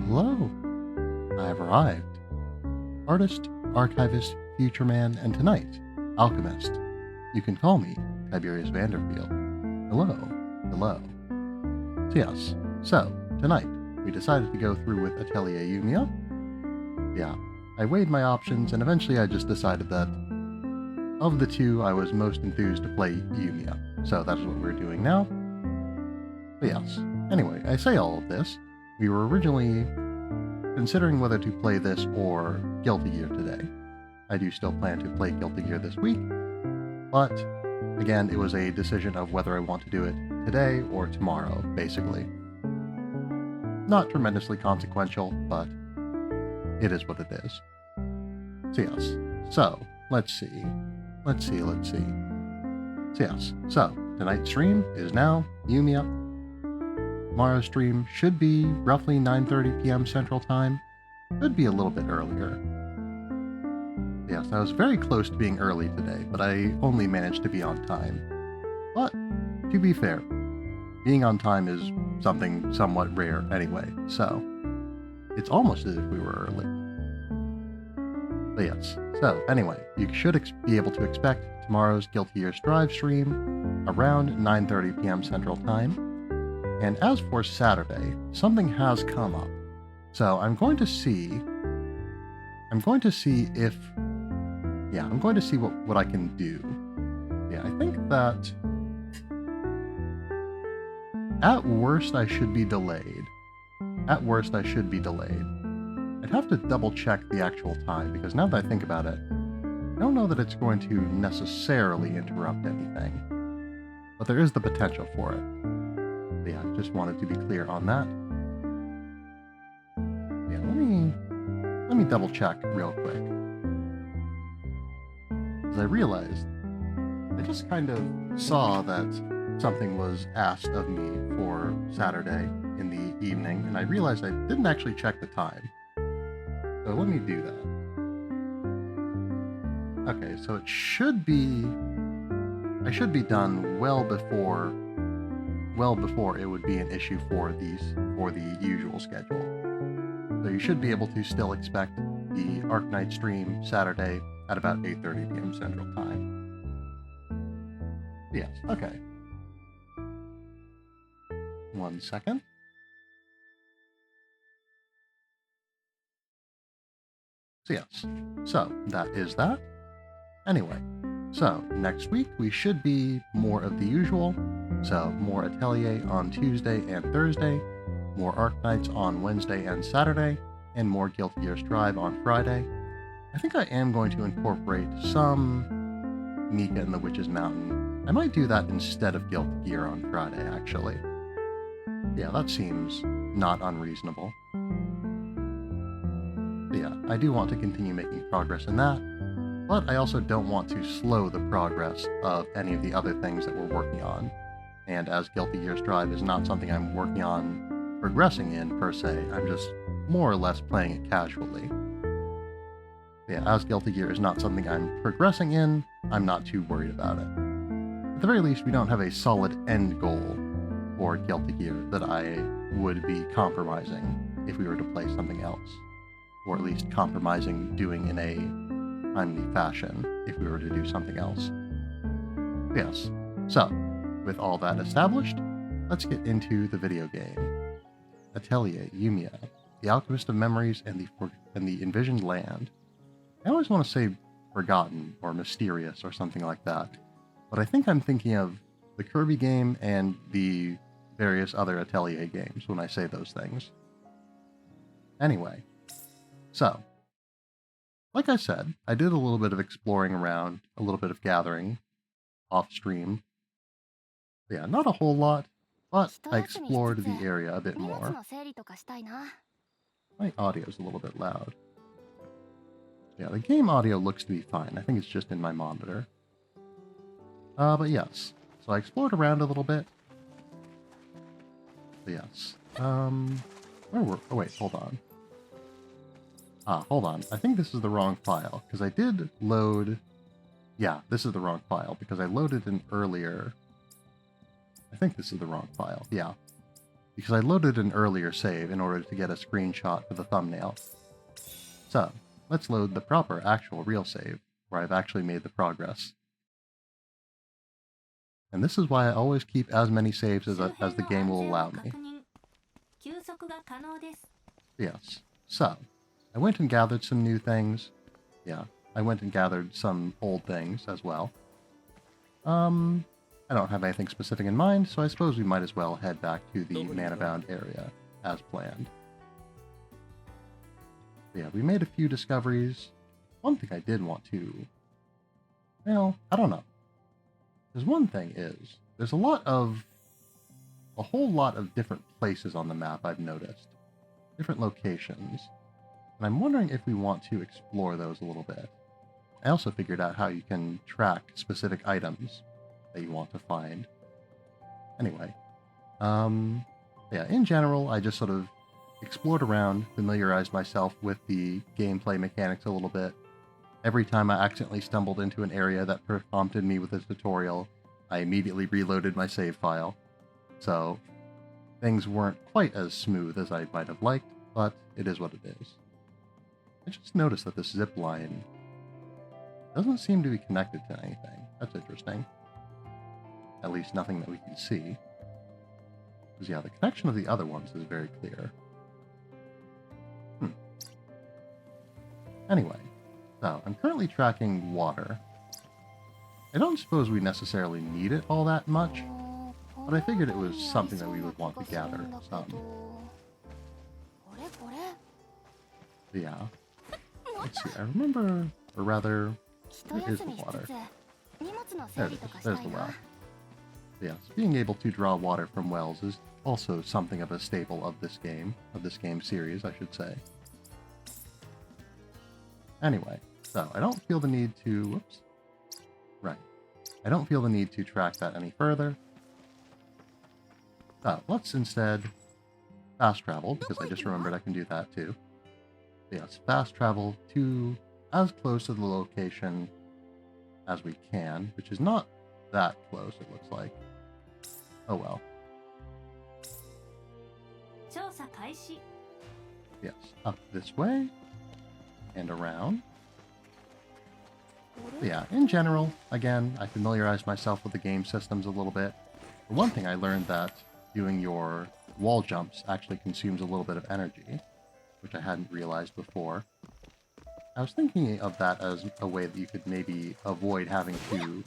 Hello! I've arrived. Artist, archivist, future man, and tonight, Alchemist. You can call me Tiberius Vanderfield. Hello. Hello. So tonight, we decided to go through with Atelier Yumia. Yeah, I weighed my options, and eventually I just decided that of the two, I was most enthused to play Yumia. So that is what we're doing now. But yes, anyway, I say all of this. We were originally considering whether to play this or Guilty Gear today. I do still plan to play Guilty Gear this week, but again, it was a decision of whether I want to do it today or tomorrow, basically. Not tremendously consequential, but it is what it is. So yes, so let's see. So yes, so tonight's stream is now Yumia. Tomorrow's stream should be roughly 9:30 p.m. Central Time. Could be a little bit earlier. Yes, I was very close to being early today, but I only managed to be on time. But, to be fair, being on time is something somewhat rare anyway, so it's almost as if we were early. But yes, so anyway, you should be able to expect tomorrow's Guilty Gear Strive stream around 9:30 p.m. Central Time. And as for Saturday, something has come up. So I'm going to see what I can do. Yeah, I think that at worst I should be delayed. I'd have to double check the actual time, because now that I think about it, I don't know that it's going to necessarily interrupt anything. But there is the potential for it. Yeah, just wanted to be clear on that. Yeah, let me double check real quick. Because I realized I just kind of saw that something was asked of me for Saturday in the evening, and I realized I didn't actually check the time. So let me do that. Okay, so I should be done well before it would be an issue for the usual schedule. So you should be able to still expect the Arknight stream Saturday at about 8:30 p.m. Central Time. Yes, okay. 1 second. So yes, so that is that. Anyway, so next week we should be more of the usual. So more Atelier on Tuesday and Thursday, more Arknights on Wednesday and Saturday, and more Guilty Gear Strive on Friday. I think I am going to incorporate some Mika and the Witch's Mountain. I might do that instead of Guilty Gear on Friday, actually. Yeah, that seems not unreasonable. But yeah, I do want to continue making progress in that, but I also don't want to slow the progress of any of the other things that we're working on. And as Guilty Gear Strive is not something I'm working on progressing in, per se, I'm just more or less playing it casually. Yeah, as Guilty Gear is not something I'm progressing in, I'm not too worried about it. At the very least, we don't have a solid end goal for Guilty Gear that I would be compromising if we were to play something else. Or at least compromising doing in a timely fashion if we were to do something else. Yes, so with all that established, let's get into the video game. Atelier Yumia, the Alchemist of Memories and the Envisioned Land. I always want to say forgotten or mysterious or something like that, but I think I'm thinking of the Kirby game and the various other Atelier games when I say those things. Anyway, so, like I said, I did a little bit of exploring around, a little bit of gathering off stream. Yeah, not a whole lot, but I explored the area a bit more. My audio's a little bit loud. Yeah, the game audio looks to be fine. I think it's just in my monitor. But yes, so I explored around a little bit. But yes, oh wait, hold on. Hold on. I think this is the wrong file, because I did load... Yeah, this is the wrong file, because I loaded an earlier... I think this is the wrong file, yeah. because I loaded an earlier save in order to get a screenshot for the thumbnail. So, let's load the proper actual real save, where I've actually made the progress. And this is why I always keep as many saves as the game will allow me. Yes, so, I went and gathered some new things. Yeah, I went and gathered some old things as well. I don't have anything specific in mind, so I suppose we might as well head back to the mana-bound area, as planned. Yeah, we made a few discoveries. One thing I did want to... Well, I don't know. There's one thing is, there's a whole lot of different places on the map I've noticed. Different locations. And I'm wondering if we want to explore those a little bit. I also figured out how you can track specific items that you want to find. Anyway, yeah, in general, I just sort of explored around, familiarized myself with the gameplay mechanics a little bit. Every time I accidentally stumbled into an area that prompted me with a tutorial, I immediately reloaded my save file. So, things weren't quite as smooth as I might have liked, but it is what it is. I just noticed that this zip line doesn't seem to be connected to anything. That's interesting. At least nothing that we can see. Because yeah, the connection of the other ones is very clear. Anyway, so I'm currently tracking water. I don't suppose we necessarily need it all that much, but I figured it was something that we would want to gather some. Yeah. Let's see, I remember, or rather, where is the water? There it is, there's the well. Yes, being able to draw water from wells is also something of a staple of this game series, I should say. Anyway, so I don't feel the need to, whoops, right. I don't feel the need to track that any further. So let's instead fast travel, because I just remembered I can do that too. Yes, fast travel to as close to the location as we can, which is not that close, it looks like. Oh well. Yes, up this way and around. But yeah, in general, again, I familiarized myself with the game systems a little bit. For one thing, I learned that doing your wall jumps actually consumes a little bit of energy, which I hadn't realized before. I was thinking of that as a way that you could maybe avoid having to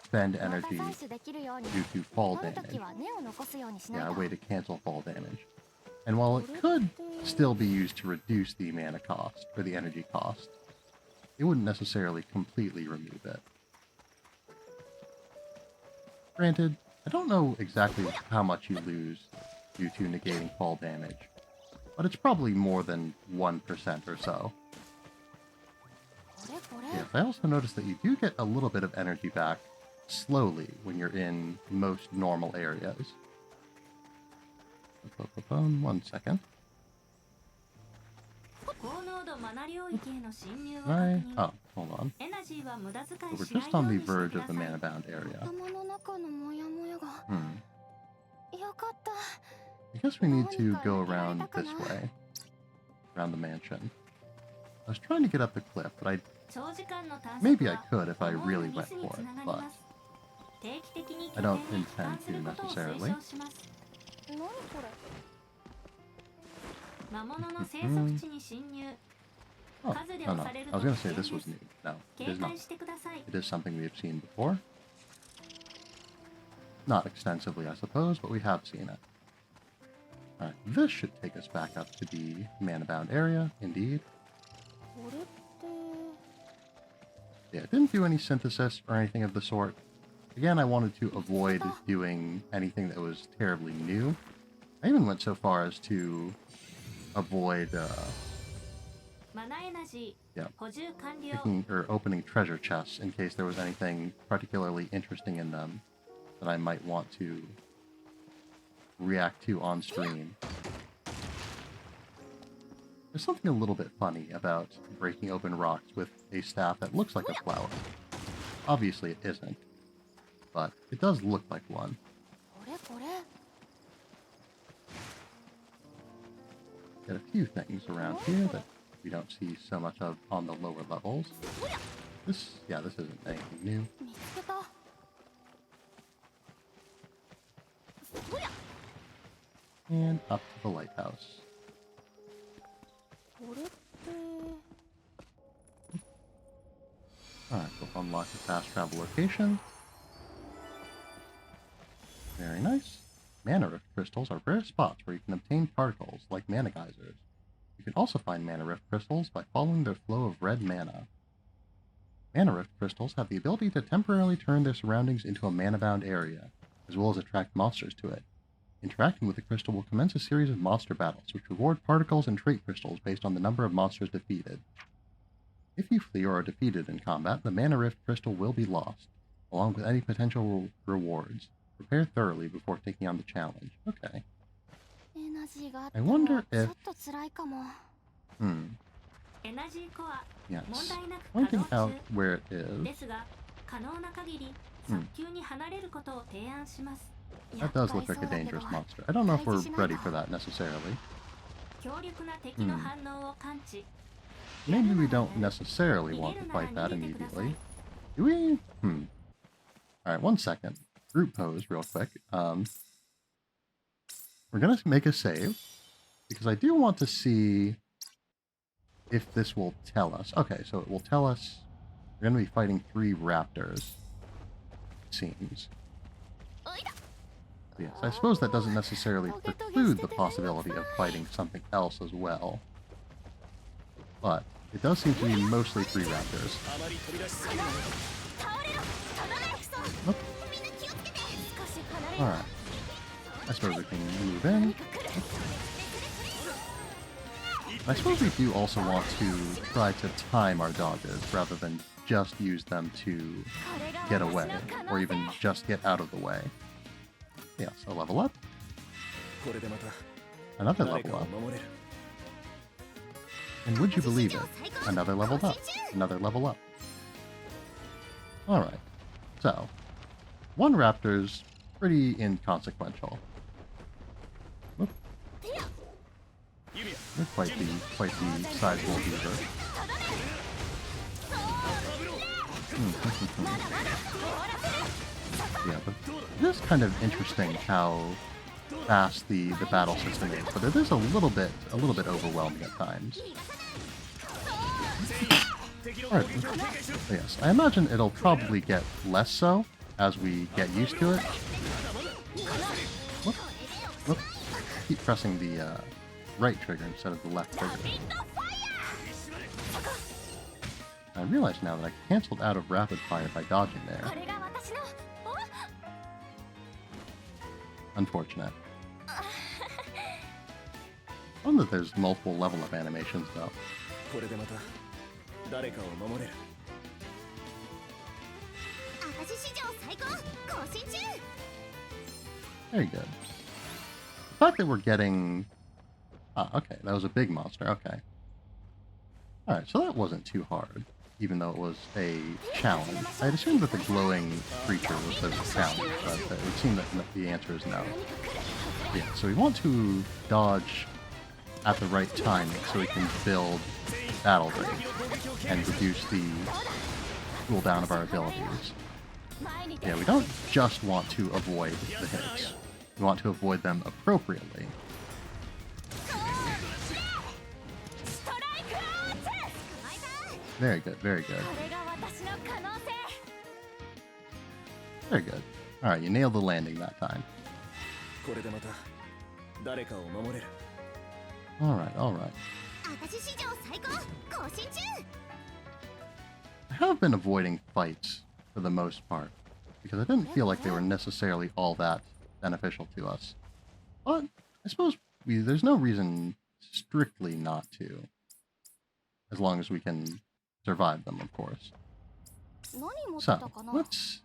spend energy due to fall damage. Yeah, a way to cancel fall damage. And while it could still be used to reduce the mana cost, or the energy cost, it wouldn't necessarily completely remove it. Granted, I don't know exactly how much you lose due to negating fall damage, but it's probably more than 1% or so. Yes, I also noticed that you do get a little bit of energy back slowly when you're in most normal areas. 1 second. Oh, hold on. So we're just on the verge of the mana-bound area. I guess we need to go around this way. Around the mansion. I was trying to get up the cliff, but maybe I could if I really went for it, but I don't intend to necessarily. Oh, no. I was going to say this was new. No, it is not. It is something we have seen before. Not extensively, I suppose, but we have seen it. Alright, this should take us back up to the mana-bound area, indeed. Yeah, it didn't do any synthesis or anything of the sort. Again, I wanted to avoid doing anything that was terribly new. I even went so far as to avoid picking or opening treasure chests in case there was anything particularly interesting in them that I might want to react to on stream. There's something a little bit funny about breaking open rocks with a staff that looks like a flower. Obviously it isn't, but it does look like one. get a few things around here that we don't see so much of on the lower levels. This isn't anything new. And up to the lighthouse. Alright, we'll unlock the fast travel location. Very nice. Mana rift crystals are rare spots where you can obtain particles, like mana geysers. You can also find mana rift crystals by following their flow of red mana. Mana rift crystals have the ability to temporarily turn their surroundings into a mana-bound area, as well as attract monsters to it. Interacting with the crystal will commence a series of monster battles, which reward particles and trait crystals based on the number of monsters defeated. If you flee or are defeated in combat, the mana rift crystal will be lost, along with any potential rewards. Prepare thoroughly before taking on the challenge. Okay. I wonder if... Yes. Pointing out where it is. That does look like a dangerous monster. I don't know if we're ready for that necessarily. Maybe we don't necessarily want to fight that immediately. Do we? Alright, 1 second. Group pose real quick. We're gonna make a save because I do want to see if this will tell us. Okay, so it will tell us we're gonna be fighting 3 raptors, it seems. Yes, I suppose that doesn't necessarily preclude the possibility of fighting something else as well. But it does seem to be mostly 3 raptors. Oops. Alright. I suppose we can move in. I suppose we do also want to try to time our dodges rather than just use them to get away, or even just get out of the way. Yeah, so level up. Another level up. And would you believe it? Another level up. Another level up. Alright. So, 1 raptor's pretty inconsequential. Whoop. They're quite the sizable beaver. Yeah, but it is kind of interesting how fast the battle system is, but it is a little bit overwhelming at times. Alright, yes, I imagine it'll probably get less so as we get used to it. Whoop, whoop. Keep pressing the right trigger instead of the left trigger. I realize now that I cancelled out of rapid fire by dodging there. Unfortunate. I wonder if there's multiple level up animations though. Very good. The fact that we're getting... Ah, okay, that was a big monster, okay. Alright, so that wasn't too hard, even though it was a challenge. I'd assumed that the glowing creature was the challenge, but it would seem that the answer is no. Yeah, so we want to dodge at the right timing so we can build battle rage and reduce the cooldown of our abilities. Yeah, we don't just want to avoid the hits. We want to avoid them appropriately. Very good, very good. Very good. Alright, you nailed the landing that time. Alright, alright. I have been avoiding fights for the most part, because I didn't feel like they were necessarily all that beneficial to us. But I suppose there's no reason strictly not to, as long as we can survive them, of course. So, let's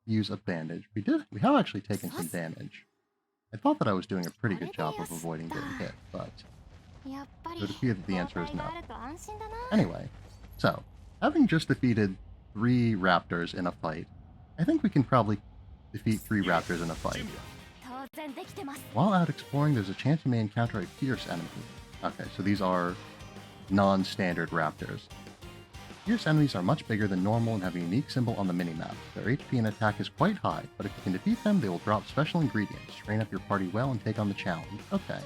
use a bandage. We have actually taken some damage. I thought that I was doing a pretty good job of avoiding getting hit, but it would appear that the answer is no. Anyway, so, having just defeated 3 raptors in a fight, I think we can probably defeat 3 raptors in a fight. While out exploring, there's a chance you may encounter a fierce enemy. Okay, so these are non-standard raptors. Fierce enemies are much bigger than normal and have a unique symbol on the minimap. Their HP and attack is quite high, but if you can defeat them, they will drop special ingredients, train up your party well, and take on the challenge. Okay,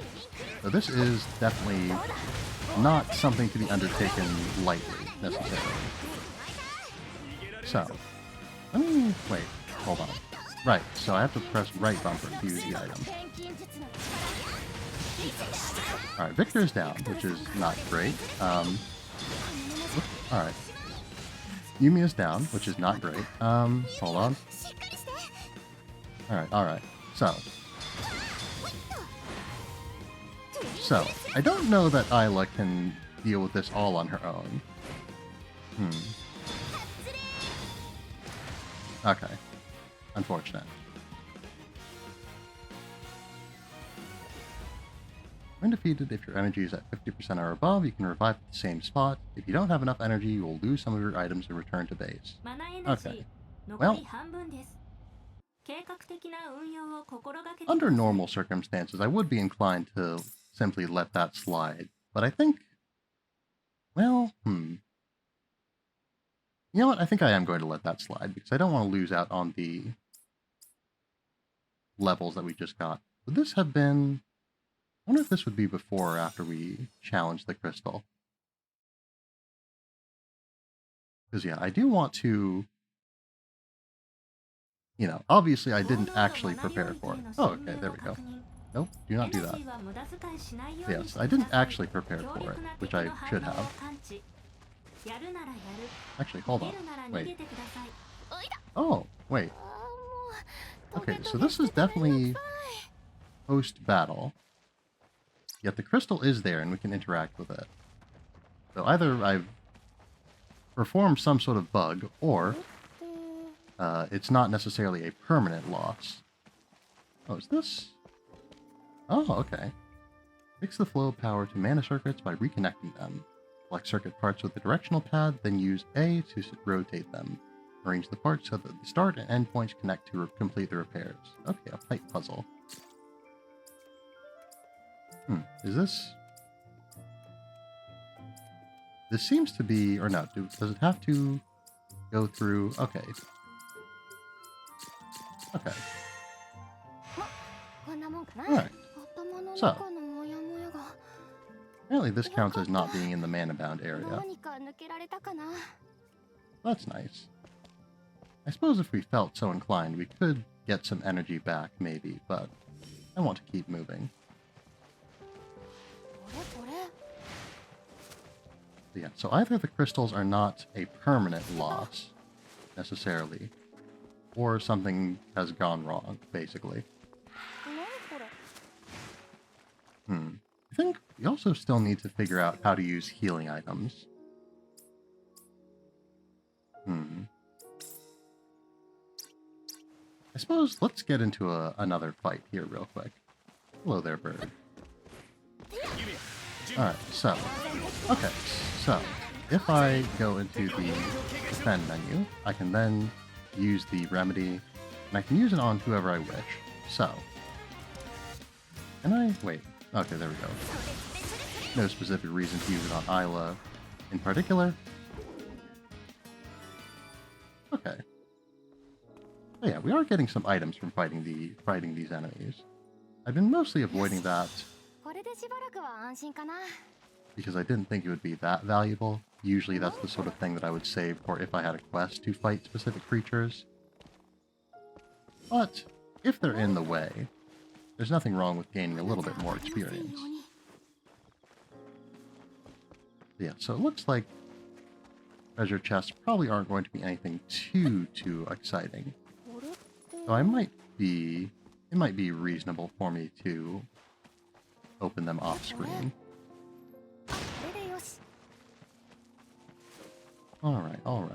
so this is definitely not something to be undertaken lightly, necessarily. So, let me... wait, hold on. Right, so I have to press right bumper to use the item. Alright, Victor's down, which is not great. Alright. Yumia's down, which is not great. Hold on. Alright. So, I don't know that Isla can deal with this all on her own. Okay. Unfortunate. When defeated, if your energy is at 50% or above, you can revive at the same spot. If you don't have enough energy, you will lose some of your items and return to base. Okay. Well, under normal circumstances, I would be inclined to simply let that slide. But I think... well, You know what? I think I am going to let that slide, because I don't want to lose out on the levels that we just got. Would this have been... I wonder if this would be before or after we challenged the crystal. Because, yeah, I do want to... you know, obviously I didn't actually prepare for it. Oh, okay, there we go. Nope, do not do that. Yes, I didn't actually prepare for it, which I should have. Actually, hold on. Wait. Oh, wait. Okay, so this is definitely post-battle. Yet the crystal is there and we can interact with it. So either I've performed some sort of bug, or it's not necessarily a permanent loss. Oh, is this? Oh, okay. Fix the flow of power to mana circuits by reconnecting them. Select circuit parts with the directional pad, then use A to rotate them. Arrange the parts so that the start and end points connect to complete the repairs. Okay, a pipe puzzle. Is this... this seems to be... or no, does it have to go through... okay. Okay. Alright. So, apparently this counts as not being in the mana-bound area. That's nice. I suppose if we felt so inclined, we could get some energy back, maybe, but I want to keep moving. Yeah, so either the crystals are not a permanent loss, necessarily, or something has gone wrong, basically. I think we also still need to figure out how to use healing items. I suppose let's get into another fight here real quick. Hello there, bird. Alright, so... okay, so... if I go into the defend menu, I can then use the remedy, and I can use it on whoever I wish. So... can I? Wait. Okay, there we go. No specific reason to use it on Isla in particular. Okay. Oh yeah, we are getting some items from fighting these enemies. I've been mostly avoiding that because I didn't think it would be that valuable. Usually that's the sort of thing that I would save for if I had a quest to fight specific creatures. But if they're in the way, there's nothing wrong with gaining a little bit more experience. Yeah, so it looks like treasure chests probably aren't going to be anything too exciting. So it might be reasonable for me to open them off screen. Alright. All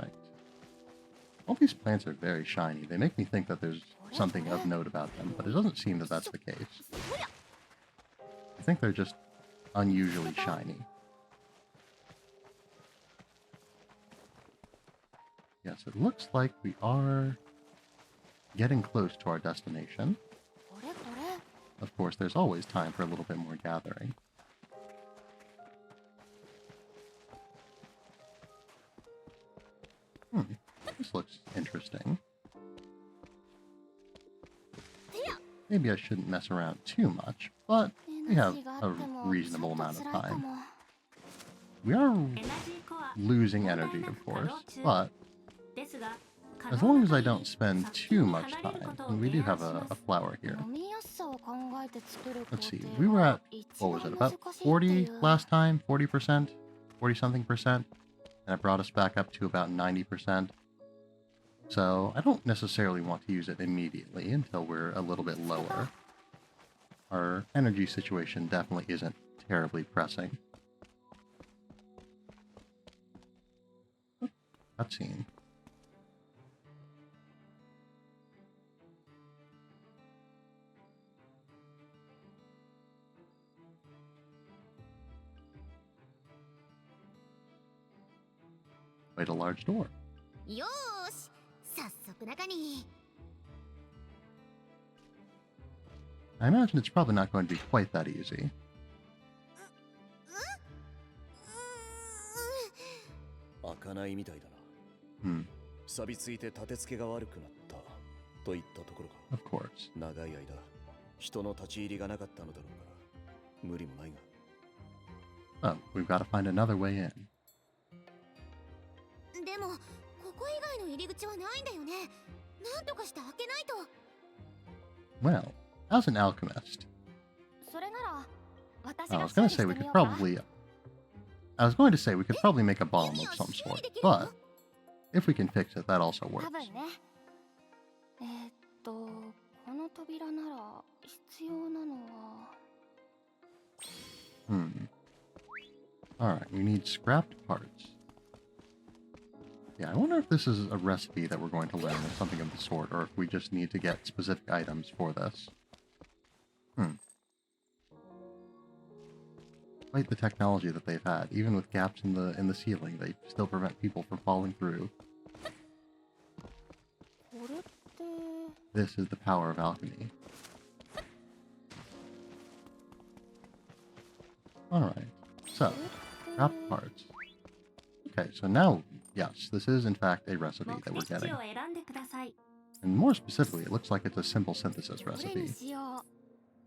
these plants are very shiny. They make me think that there's something of note about them, but it doesn't seem that that's the case. I think they're just unusually shiny. Yes, it looks like we are getting close to our destination. Of course, there's always time for a little bit more gathering. this looks interesting. Maybe I shouldn't mess around too much, but we have a reasonable amount of time. We are losing energy, of course, but as long as I don't spend too much time, and we do have a flower here. Let's see, we were at, what was it, about 40 last time? 40%? 40-something percent? And it brought us back up to about 90%. So I don't necessarily want to use it immediately until we're a little bit lower. Our energy situation definitely isn't terribly pressing. Cutscene. Quite a large door. I imagine it's probably not going to be quite that easy. Hmm. Of course. Oh, we've got to find another way in. Well, as an alchemist, I was going to say we could probably make a bomb of some sort, but if we can fix it, that also works. Alright, we need scrapped parts. Yeah, I wonder if this is a recipe that we're going to learn or something of the sort, or if we just need to get specific items for this. Quite the technology that they've had. Even with gaps in the ceiling, they still prevent people from falling through. This is the power of alchemy. Alright, so, scrapped parts. Okay, so now, yes, this is in fact a recipe that we're getting. And more specifically, it looks like it's a simple synthesis recipe.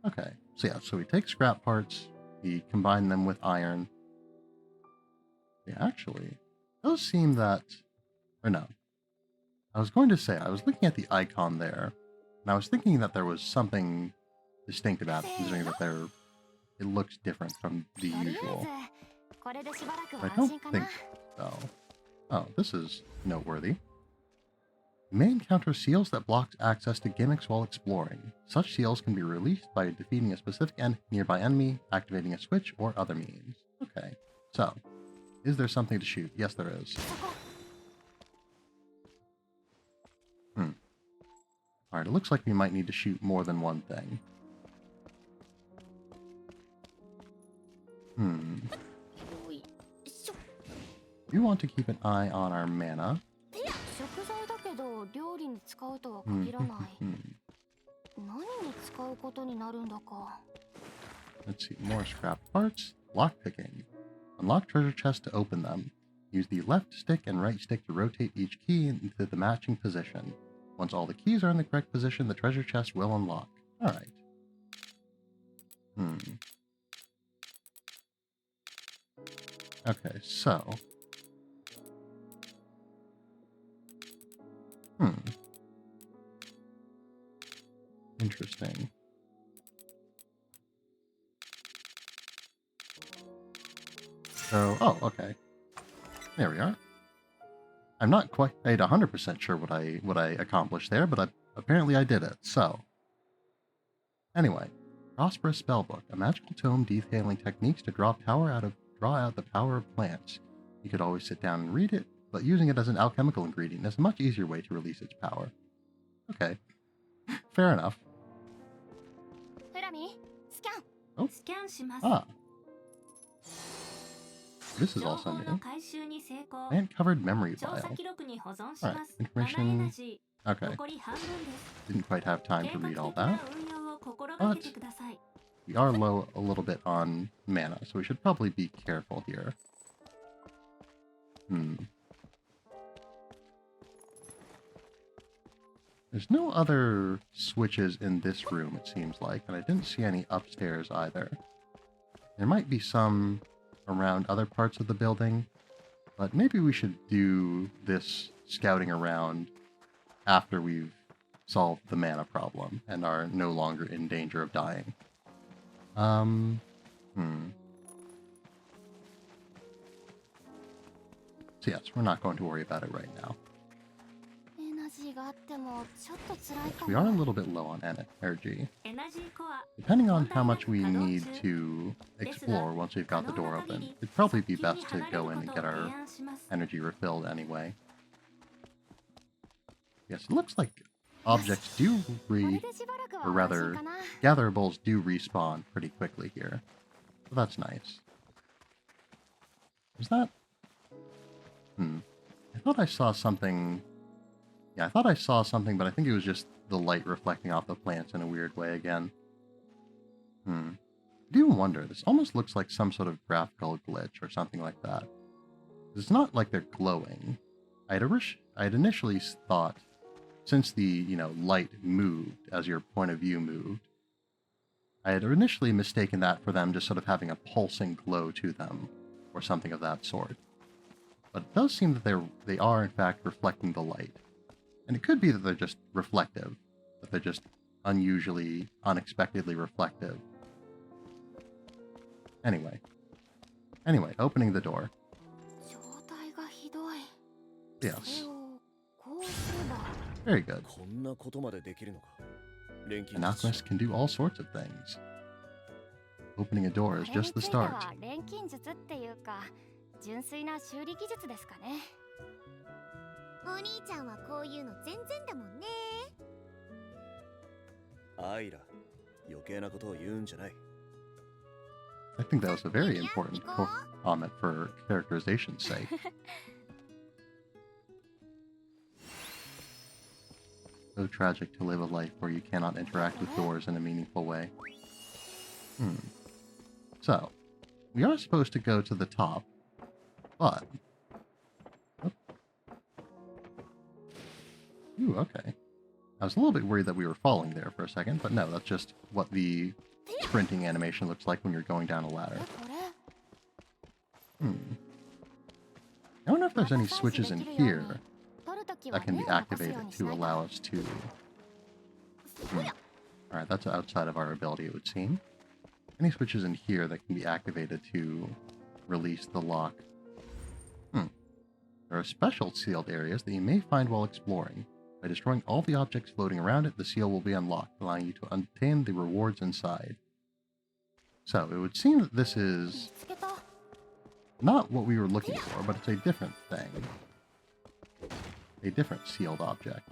Okay, so yeah, so we take scrap parts, we combine them with iron. Yeah, actually, it does seem that, or no. I was going to say, I was looking at the icon there, and I was thinking that there was something distinct about it, considering that it looks different from the usual. But I don't think so. Oh, this is noteworthy. You may encounter seals that block access to gimmicks while exploring. Such seals can be released by defeating a specific nearby enemy, activating a switch, or other means. Okay, so, is there something to shoot? Yes, there is. Alright, it looks like we might need to shoot more than one thing. We want to keep an eye on our mana. Let's see, more scrap parts. Lockpicking. Unlock treasure chests to open them. Use the left stick and right stick to rotate each key into the matching position. Once all the keys are in the correct position, the treasure chest will unlock. Alright. Okay, so... Interesting. So, oh, okay. There we are. I'm not quite 100% sure what I accomplished there, but apparently I did it, so. Anyway, Prosperous Spellbook, a magical tome detailing techniques to draw out the power of plants. You could always sit down and read it, but using it as an alchemical ingredient is a much easier way to release its power. Okay. Fair enough. Oh. Ah. This is also new. Plant-covered memory vial. Alright, information... Okay. Didn't quite have time to read all that. But we are low a little bit on mana, so we should probably be careful here. There's no other switches in this room, it seems like, and I didn't see any upstairs either. There might be some around other parts of the building, but maybe we should do this scouting around after we've solved the mana problem and are no longer in danger of dying. So yes, we're not going to worry about it right now. We are a little bit low on energy. Depending on how much we need to explore once we've got the door open, it'd probably be best to go in and get our energy refilled anyway. Yes, it looks like objects do or rather, gatherables do respawn pretty quickly here. So that's nice. Is that... I thought I saw something... Yeah, I thought I saw something, but I think it was just the light reflecting off the plants in a weird way again. I do wonder, this almost looks like some sort of graphical glitch or something like that. It's not like they're glowing. I'd initially thought, since the, light moved as your point of view moved, I had initially mistaken that for them just sort of having a pulsing glow to them, or something of that sort. But it does seem that they are in fact reflecting the light. And it could be that they're just reflective, that they're just unusually, unexpectedly reflective. Anyway, opening the door. Yes. Very good. An alchemist can do all sorts of things. Opening a door is just the start. I think that was a very important comment for characterization's sake. So tragic to live a life where you cannot interact with doors in a meaningful way. So, we are supposed to go to the top, but... Ooh, okay. I was a little bit worried that we were falling there for a second, but no, that's just what the sprinting animation looks like when you're going down a ladder. I wonder if there's any switches in here that can be activated to allow us to... Alright, that's outside of our ability, it would seem. Any switches in here that can be activated to release the lock? There are special sealed areas that you may find while exploring. By destroying all the objects floating around it, the seal will be unlocked, allowing you to obtain the rewards inside. So, it would seem that this is not what we were looking for, but it's a different thing. A different sealed object.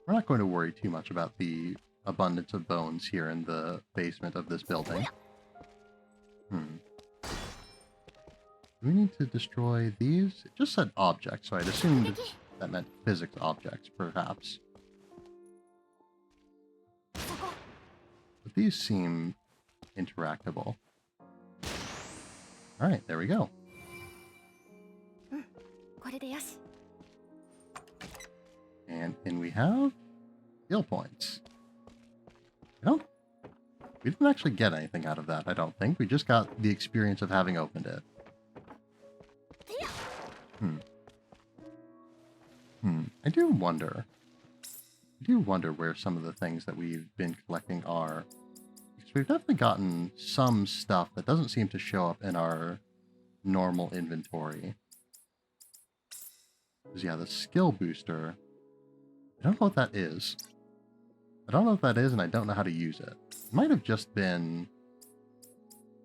We're not going to worry too much about the abundance of bones here in the basement of this building. Do we need to destroy these? It just said objects, so I'd assumed that meant physics objects, perhaps. But these seem interactable. Alright, there we go. And in we have skill points. We didn't actually get anything out of that, I don't think. We just got the experience of having opened it. I do wonder where some of the things that we've been collecting are. Because we've definitely gotten some stuff that doesn't seem to show up in our normal inventory. Because yeah, the skill booster, I don't know what that is. I don't know what that is, and I don't know how to use it. It might have just been...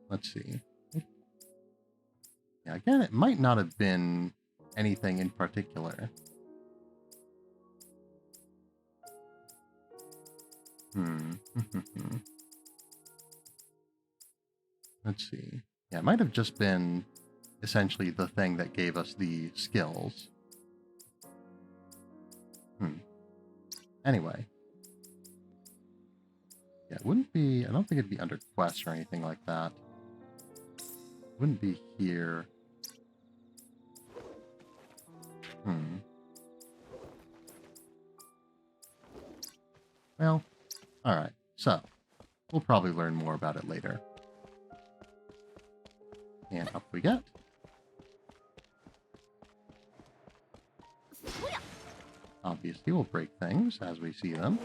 Let's see. Yeah, again, it might not have been anything in particular. Let's see. Yeah, it might have just been essentially the thing that gave us the skills. Anyway. Yeah, it wouldn't be... I don't think it'd be under quests or anything like that. It wouldn't be here. Well, alright. So, we'll probably learn more about it later. And up we get. Obviously, we'll break things as we see them.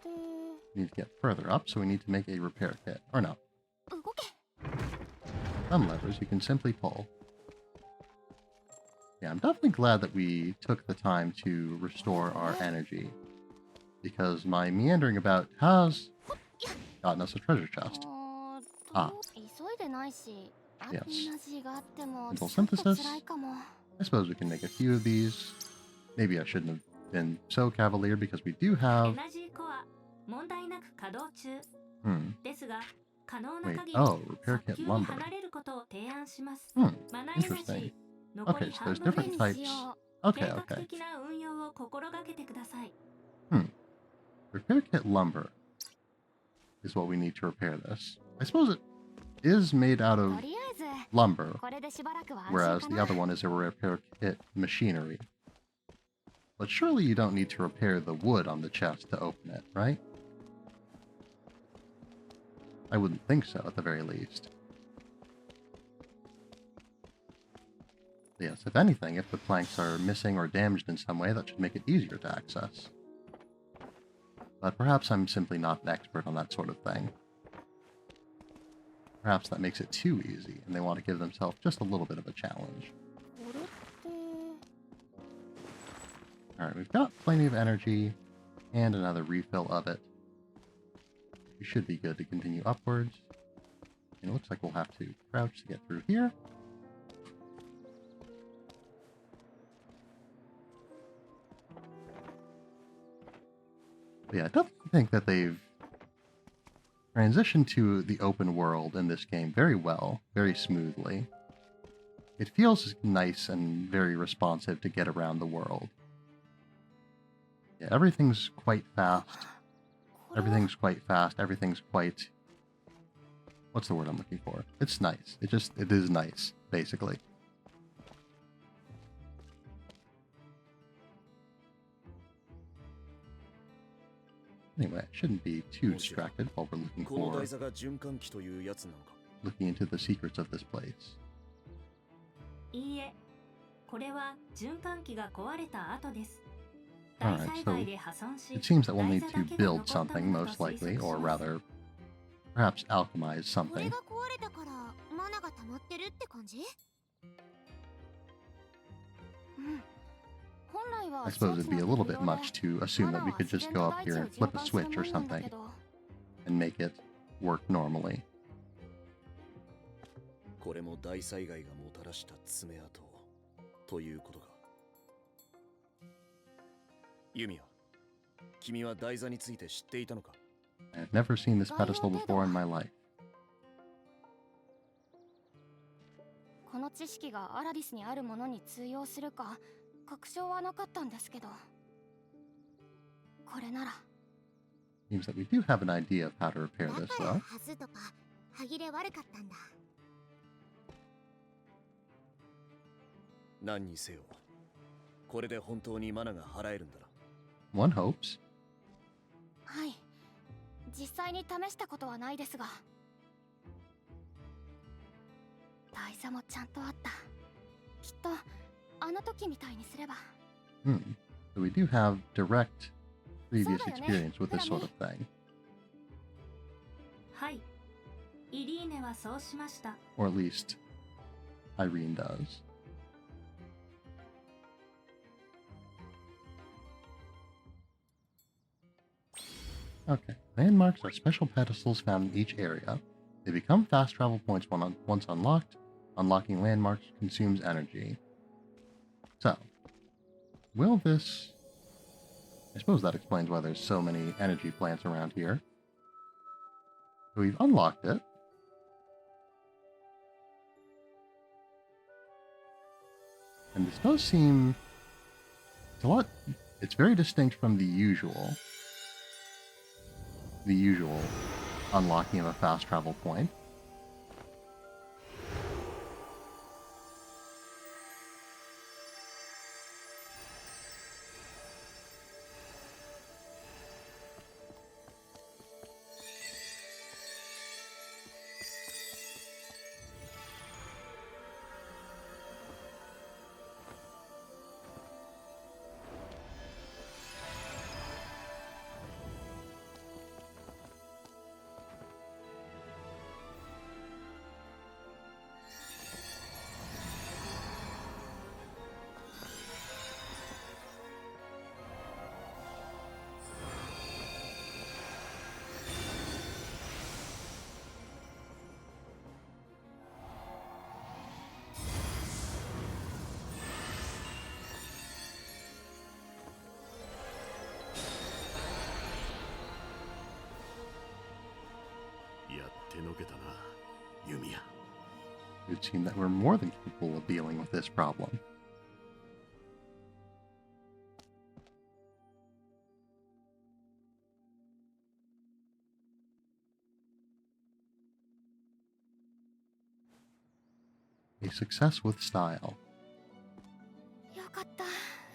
We need to get further up, so we need to make a repair kit. Or no. Some levers you can simply pull. Yeah, I'm definitely glad that we took the time to restore our energy, because my meandering about has gotten us a treasure chest. Ah. Yes. Simple synthesis. I suppose we can make a few of these. Maybe I shouldn't have been so cavalier, because we do have... Wait, oh, repair kit lumber. Interesting. Okay, so there's different types. Okay. Repair kit lumber is what we need to repair this. I suppose it is made out of lumber, whereas the other one is a repair kit machinery. But surely you don't need to repair the wood on the chest to open it, right? I wouldn't think so, at the very least. Yes, if anything, if the planks are missing or damaged in some way, that should make it easier to access. But perhaps I'm simply not an expert on that sort of thing. Perhaps that makes it too easy, and they want to give themselves just a little bit of a challenge. Alright, we've got plenty of energy, and another refill of it. We should be good to continue upwards. And it looks like we'll have to crouch to get through here. But yeah, I definitely think that they've transitioned to the open world in this game very well, very smoothly. It feels nice and very responsive to get around the world. Yeah, everything's quite fast. Everything's quite... What's the word I'm looking for? It's nice. It is nice, basically. Anyway, I shouldn't be too distracted while we're looking into the secrets of this place. Alright, so it seems that we'll need to build something, most likely, or rather, perhaps alchemize something. I suppose it'd be a little bit much to assume that we could just go up here and flip a switch or something and make it work normally. I've never seen this pedestal before in my life. Seems that we do have an idea of how to repair this, though. One hopes. So we do have direct previous experience with this sort of thing. Or at least Irene does. Okay, landmarks are special pedestals found in each area. They become fast travel points once unlocked. Unlocking landmarks consumes energy. So, will this... I suppose that explains why there's so many energy plants around here. So we've unlocked it. And this does seem... It's very distinct from the usual unlocking of a fast travel point. It would seem that we're more than capable of dealing with this problem. A success with style. よかった、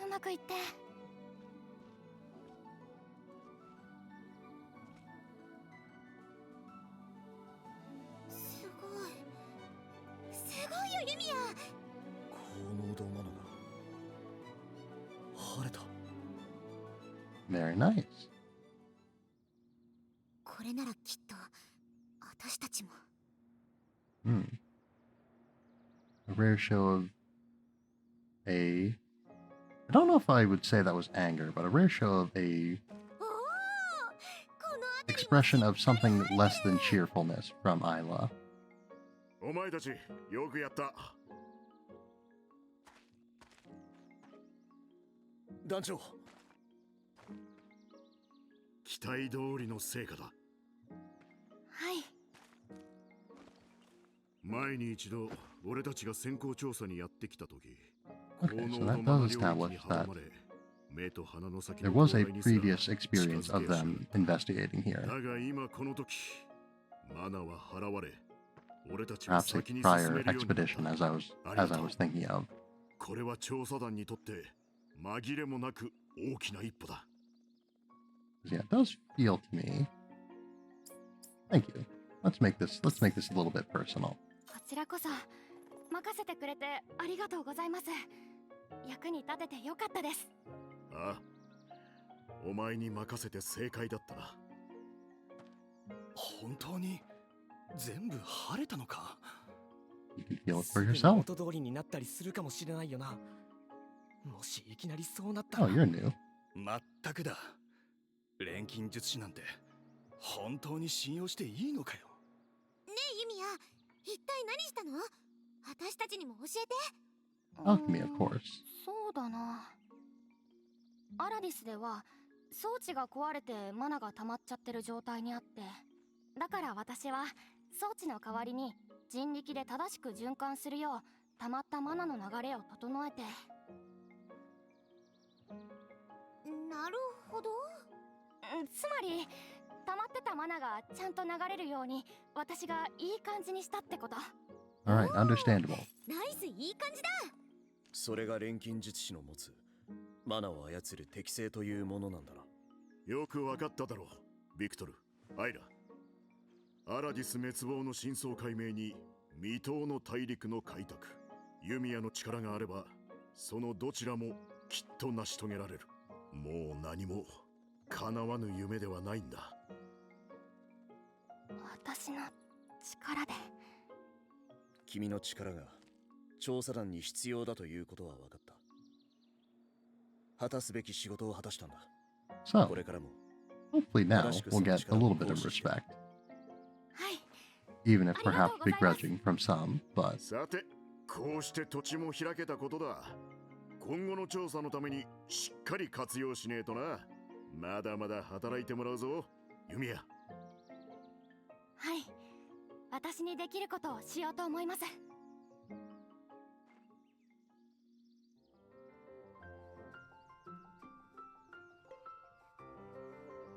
うまくいって。すごい。すごいよ、ユミア。高濃度マナが晴れた。Very nice. これならきっと私たちも。A rare show of I don't know if I would say that was anger, but a rare show of a expression of something less than cheerfulness from Isla. お前たちよくやった。団長、期待通りの成果だ。はい。前に一度俺たちが先行調査にやってきた時、 Okay, so that does establish that there was a previous experience of them investigating here. Perhaps a prior expedition, as I was thinking of. これは調査団にとって紛れもなく大きな一歩だ。 Yeah, it does feel to me. Thank you. Let's make this a little bit personal. こちらこそ任せてくれてありがとうございます。役に立ててよかったです。ああ、お前に任せて正解だったな。本当に全部晴れたのか。 You can feel it for yourself. 元通りになったりするかもしれないよな。もしいきなりそうなったら。 Oh, you're new. まったくだ。錬金術師なんて本当に信用していいのかよ。ねえユミヤ、一体何したの？私たちにも教えて。Alchemy, of course. そうだな。アラディスでは装置が壊れてマナが溜まっちゃってる状態にあって、だから私は装置の代わりに人力で正しく循環するよう溜まったマナの流れを整えて。なるほど。つまり溜まってたマナがちゃんと流れるように私がいい感じにしたってこと。 Alright, understandable. ナイス、いい感じだ。それが錬金術師の持つマナを操る適性というものなんだな。よくわかっただろう、ビクトル、アイラ。アラディス滅亡の真相解明に未踏の大陸の開拓、ユミヤの力があればそのどちらもきっと成し遂げられる。もう何も叶わぬ夢ではないんだ。私の力で。君の力が調査団に必要だということは分かった。果たすべき仕事を果たしたんだ。So, これからも hopefully now we'll get a little bit of respect. はい。 Even if perhaps begrudging from some, but さて、こうして土地も開けたことだ。今後の調査のためにしっかり活用しねえとな。まだまだ働いてもらうぞ、ユミヤ。はい。私にできることをしようと思います。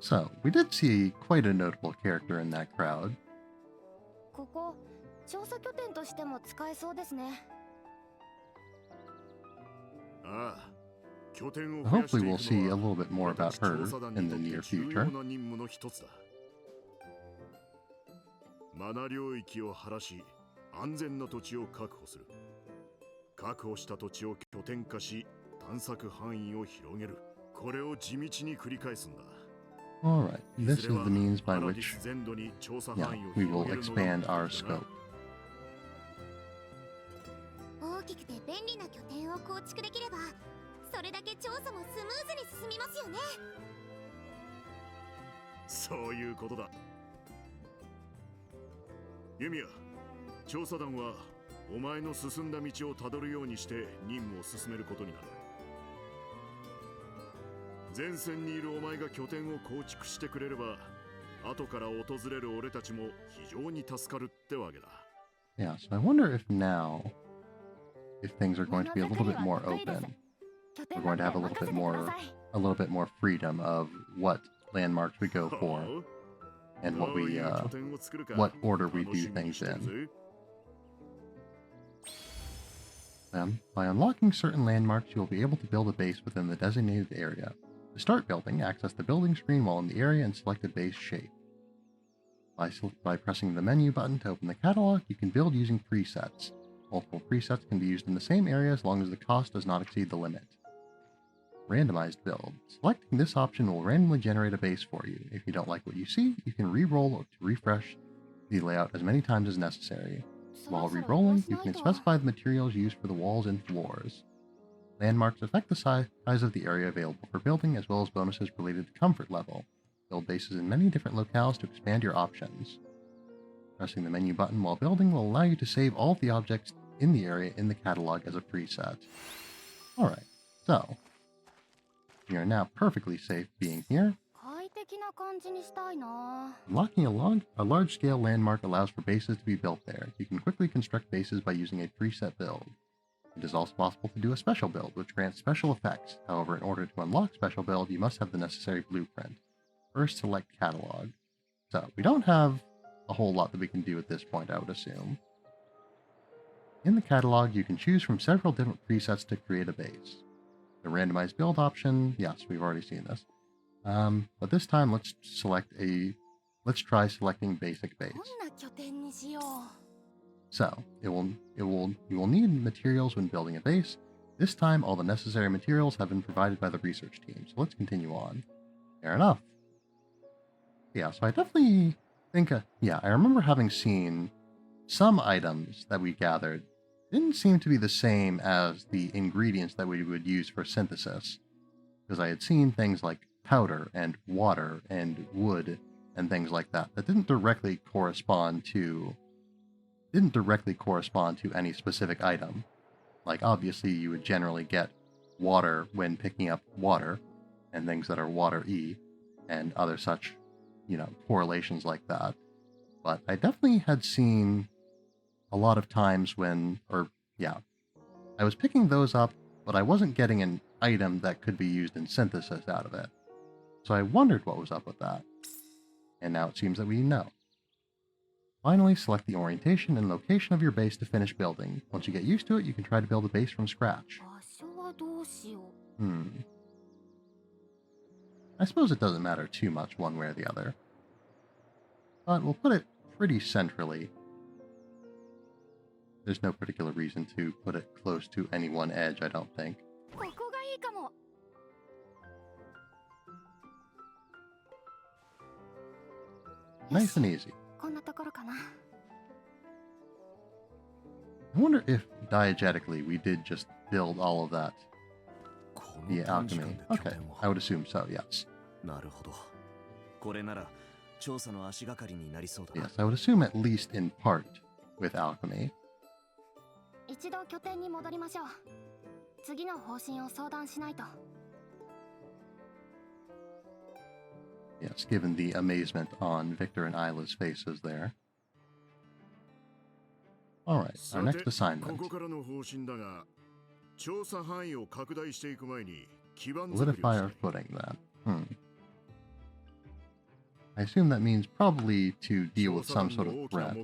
So, we did see quite a notable character in that crowd. ここ、調査拠点としても使えそうですね。ああ、拠点を Hopefully we'll see a little bit more about her in the near future. マナ領域を晴らし、安全な土地を確保する。確保した土地を拠点化し、探索範囲を広げる。これを地道に繰り返すんだ。Alright, this is the means by which, we will expand our scope. 大きくて便利な拠点を構築できれば、それだけ調査もスムーズに進みますよね。そういうことだ。ユミヤ、調査団はお前の進んだ道をたどるようにして任務を進めることになる。前線にいるお前が拠点を構築してくれれば、後から訪れる俺たちも非常に助かるってわけだ。 Yeah, so I wonder if now, if things are going to be a little bit more open, we're going to have a little bit more freedom of what landmarks we go for and what order we do things in. By unlocking certain landmarks, you will be able to build a base within the designated area. To start building, access the building screen while in the area and select a base shape. By pressing the menu button to open the catalog, you can build using presets. Multiple presets can be used in the same area as long as the cost does not exceed the limit. Randomized build. Selecting this option will randomly generate a base for you. If you don't like what you see, you can re-roll or refresh the layout as many times as necessary. While re-rolling, you can specify the materials used for the walls and floors. Landmarks affect the size of the area available for building, as well as bonuses related to comfort level. Build bases in many different locales to expand your options. Pressing the menu button while building will allow you to save all of the objects in the area in the catalog as a preset. Alright, so we are now perfectly safe being here. Unlocking a large-scale landmark allows for bases to be built there. You can quickly construct bases by using a preset build. It is also possible to do a special build, which grants special effects. However, in order to unlock special build, you must have the necessary blueprint. First, select catalog. So, we don't have a whole lot that we can do at this point, I would assume. In the catalog, you can choose from several different presets to create a base. The randomized build option, yes, we've already seen this. But this time, let's try selecting basic base. So, you will need materials when building a base. This time, all the necessary materials have been provided by the research team, so let's continue on. Fair enough. Yeah, so I definitely think, I remember having seen some items that we gathered didn't seem to be the same as the ingredients that we would use for synthesis. Because I had seen things like powder and water and wood and things like that didn't directly correspond to any specific item. Like, obviously, you would generally get water when picking up water, and things that are water-y, and other such, correlations like that. But I definitely had seen a lot of times I was picking those up, but I wasn't getting an item that could be used in synthesis out of it. So I wondered what was up with that. And now it seems that we know. Finally, select the orientation and location of your base to finish building. Once you get used to it, you can try to build a base from scratch. I suppose it doesn't matter too much one way or the other. But we'll put it pretty centrally. There's no particular reason to put it close to any one edge, I don't think. Nice and easy. I wonder if diegetically we did just build all of that via alchemy. Okay, I would assume so, yes. Yes, I would assume at least in part with alchemy. Yes, given the amazement on Victor and Isla's faces there. Alright, our next assignment. Solidify our footing, then. I assume that means probably to deal with some sort of threat.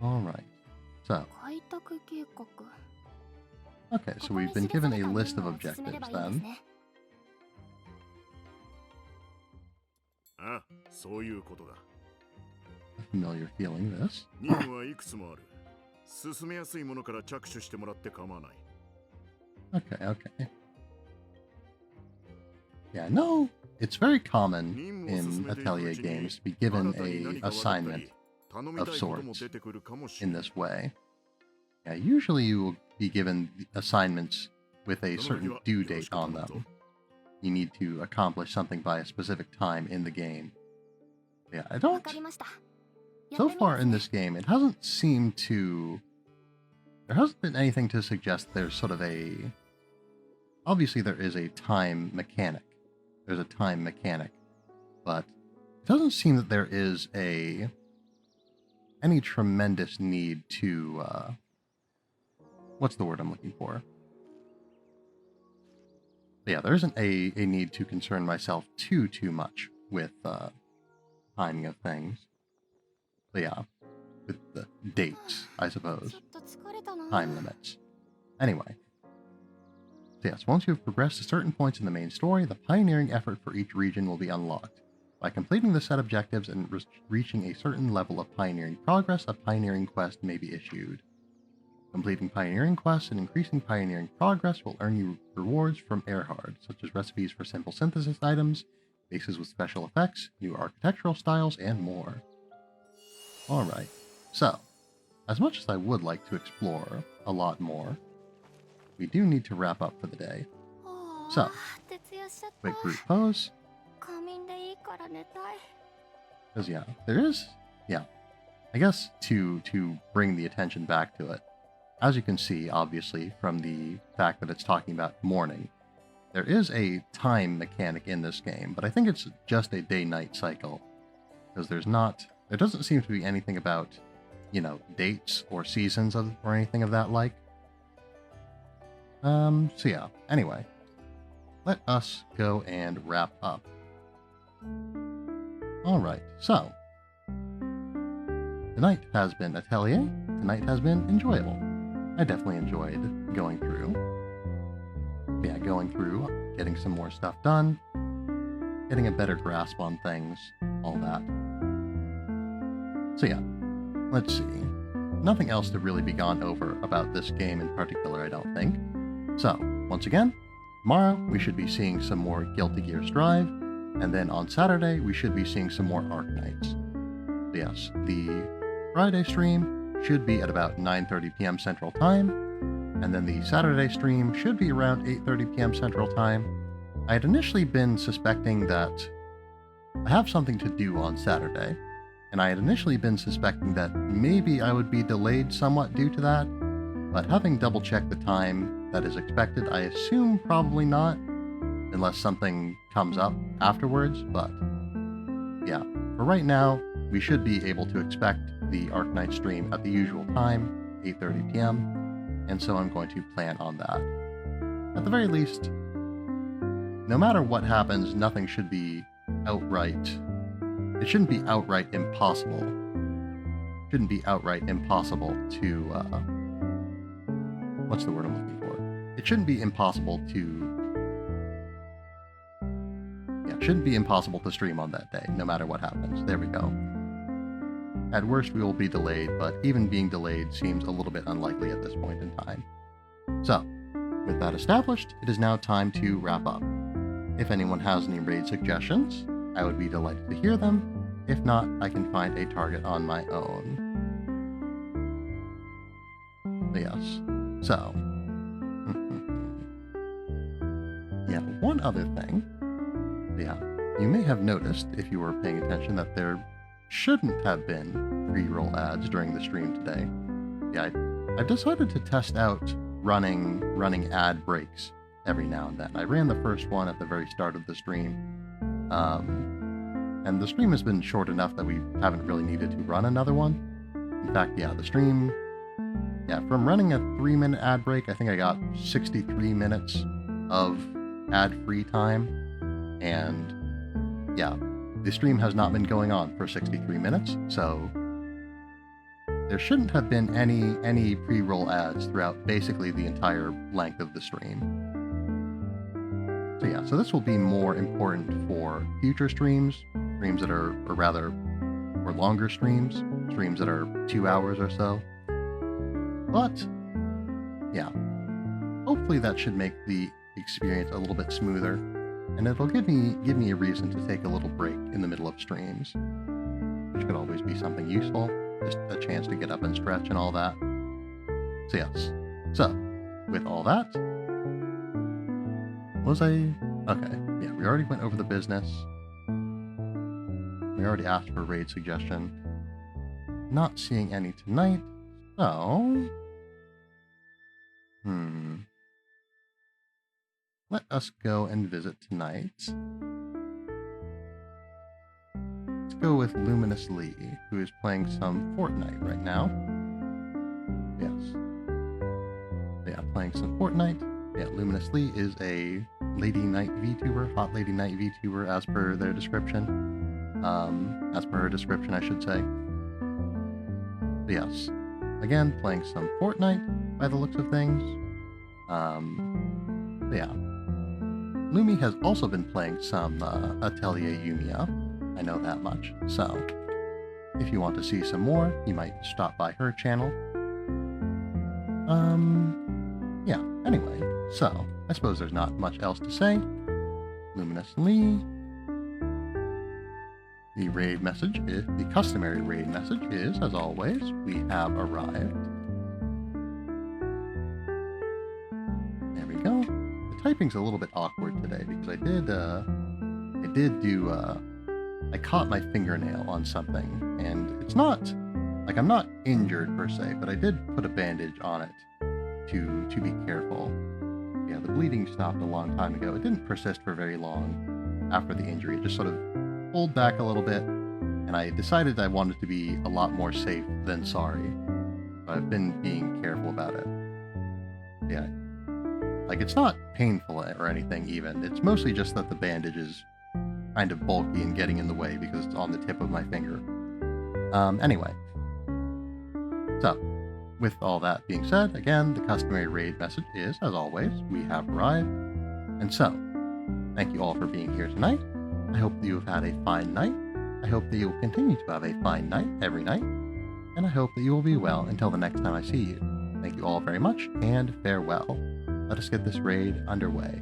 Alright, so. Okay, so we've been given a list of objectives then. A familiar feeling, this. Okay. Yeah, no, it's very common in Atelier games to be given a assignment of sorts in this way. Yeah, usually you will be given assignments with a certain due date on them. you need to accomplish something by a specific time in the game. Yeah, I わ don't. かりました。や So ってみ far ます in ね this game, it hasn't seemed to. There hasn't been anything to suggest there's sort of a. Obviously, there is a time mechanic. There's a time mechanic, but it doesn't seem that there is any tremendous need to. What's the word I'm looking for? Yeah, there isn't a need to concern myself too much with timing of things. But yeah, with the dates, I ちょ suppose. っと疲れたな。 Time limits. Anyway. So yes, once you have progressed to certain points in the main story, the pioneering effort for each region will be unlocked. By completing the set objectives and reaching a certain level of pioneering progress, a pioneering quest may be issued. Completing pioneering quests and increasing pioneering progress will earn you rewards from Erhard, such as recipes for simple synthesis items, bases with special effects, new architectural styles, and more. Alright, so, as much as I would like to explore a lot more, we do need to wrap up for the day. はあ So, 徹夜しちゃった quick group pose, 仮眠でいいから寝たい。 because yeah, there is, yeah, I guess to bring the attention back to it, as you can see, obviously, from the fact that it's talking about morning, there is a time mechanic in this game, but I think it's just a day-night cycle, because there doesn't seem to be anything about, dates or seasons or anything of that like. So yeah, anyway, let us go and wrap up. Alright, so, tonight has been Atelier, tonight has been enjoyable. I definitely enjoyed going through. Yeah, going through, getting some more stuff done, getting a better grasp on things, all that. So yeah, let's see. Nothing else to really be gone over about this game in particular, I don't think. So, once again, tomorrow we should be seeing some more Guilty Gear Strive, and then on Saturday we should be seeing some more Arknights. So yes, the Friday stream should be at about 9:30 p.m. Central Time, and then the Saturday stream should be around 8:30 p.m. Central Time. I had initially been suspecting that I have something to do on Saturday, and I had initially been suspecting that maybe I would be delayed somewhat due to that, but having double-checked the time that is expected, I assume probably not, unless something comes up afterwards, but yeah, for right now, we should be able to expect the Arknight stream at the usual time, 8:30 p.m., and so I'm going to plan on that. At the very least, no matter what happens, nothing should be outright... It shouldn't be outright impossible. It shouldn't be outright impossible to... what's the word I'm looking for? It shouldn't be impossible to... Yeah, it shouldn't be impossible to stream on that day, no matter what happens. There we go. At worst, we will be delayed, but even being delayed seems a little bit unlikely at this point in time. So, with that established, it is now time to wrap up. If anyone has any raid suggestions, I would be delighted to hear them. If not, I can find a target on my own. Yes. So. Yeah, one other thing. Yeah, you may have noticed, if you were paying attention, that there shouldn't have been pre-roll ads during the stream today. Yeah, I've decided to test out running ad breaks every now and then. I ran the first one at the very start of the stream. And the stream has been short enough that we haven't really needed to run another one. In fact, yeah, the stream... Yeah, from running a 3-minute ad break, I think I got 63 minutes of ad-free time. And, yeah, the stream has not been going on for 63 minutes, so... There shouldn't have been any pre-roll ads throughout basically the entire length of the stream. So yeah, so this will be more important for future streams that are, or longer streams that are 2 hours or so. But, yeah, hopefully that should make the experience a little bit smoother, and it'll give me a reason to take a little break in the middle of streams, which could always be something useful, just a chance to get up and stretch and all that. So yes, so, with all that, what was I Okay, yeah, we already went over the business. We already asked for a raid suggestion. Not seeing any tonight, so... Let us go and visit tonight. Let's go with Luminous Lee, who is playing some Fortnite right now. Yes. Yeah, playing some Fortnite. Yeah, Luminous Lee is a Lady Knight VTuber, Hot Lady Knight VTuber as per their description. As per her description, I should say. But yes. Again, playing some Fortnite by the looks of things. But yeah. Lumi has also been playing some Atelier Yumia. I know that much. So, if you want to see some more, you might stop by her channel. Yeah, anyway. So, I suppose there's not much else to say. Luminous Lee. The raid message is, the customary raid message is, as always, we have arrived. There we go. The typing's a little bit awkward today because I caught my fingernail on something, and it's not, like, I'm not injured per se, but I did put a bandage on it to be careful. Yeah, the bleeding stopped a long time ago. It didn't persist for very long after the injury. It just sort of pulled back a little bit, and I decided I wanted to be a lot more safe than sorry. But I've been being careful about it. Yeah. Like, it's not painful or anything even. It's mostly just that the bandage is kind of bulky and getting in the way because it's on the tip of my finger. Anyway. So, with all that being said, again, the customary raid message is, as always, we have arrived. And so, thank you all for being here tonight. I hope that you have had a fine night. I hope that you will continue to have a fine night every night. And I hope that you will be well until the next time I see you. Thank you all very much, and farewell. Let us get this raid underway.